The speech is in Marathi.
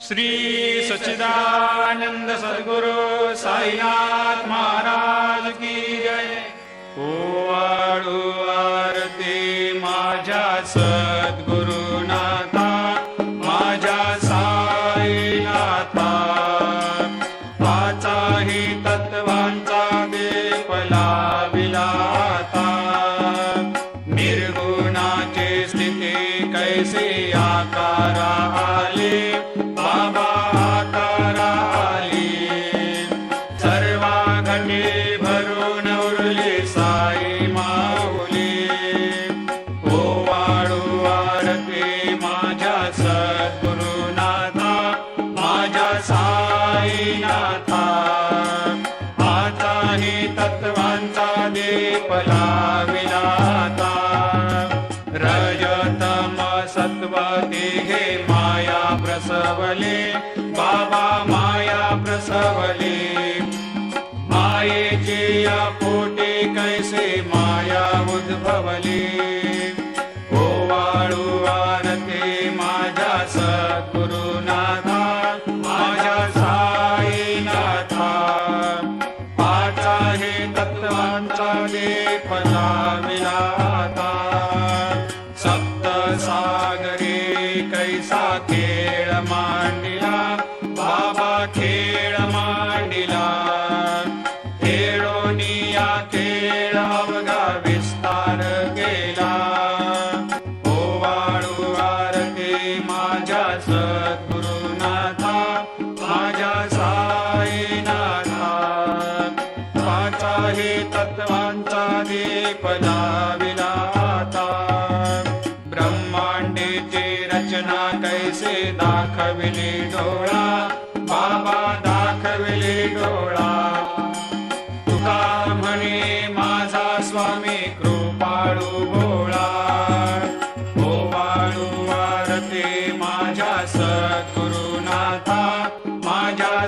श्री सच्चिदानंद सद्गुरु साईनाथ महाराज की जय। ओवाळू आरती माझ्या सद्गुरुनाथा, माझ्या साईनाथा, पाचाही तत्वांचा दीप लाविला आता। निर्गुणाची स्थिती कैसे आकारा आले, बाबा आकारा आली। सर्वा घटे भरून उरली साई माऊली। ओवाळू आरती माझ्या सद्गुरुनाथा, माझ्या साईनाथा, आताही तत्वांचा दीप लाविला आता। रजतम सत्व तिघे माया प्रसवले, बाबा माया प्रसवले। मायेची या पोटी कैसे माया उद्भवली। ओवाळू आरती माझ्या सद्गुरुनाथा, माझ्या साईनाथा, पाचाही तत्वांचा दीप लाविला आता। सप्त सागरी कैसा खेळ मांडिला, बाबा खेळ मांडिला। खेळोनिया खेळ अवघा विस्तार केला। ओवाळू आरती माझ्या सद्गुरुनाथा, माझ्या साईनाथा, पाचाही तत्वांचा दीप लाविला आता। ब्रह्मांडेची रचना कैसे दाखविली डोळा, बाबा दाखविली डोळा। तुका म्हणे माझा स्वामी कृपाळू भोळा। ओवाळू आरती माझ्या सद्गुरुनाथा, माझ्या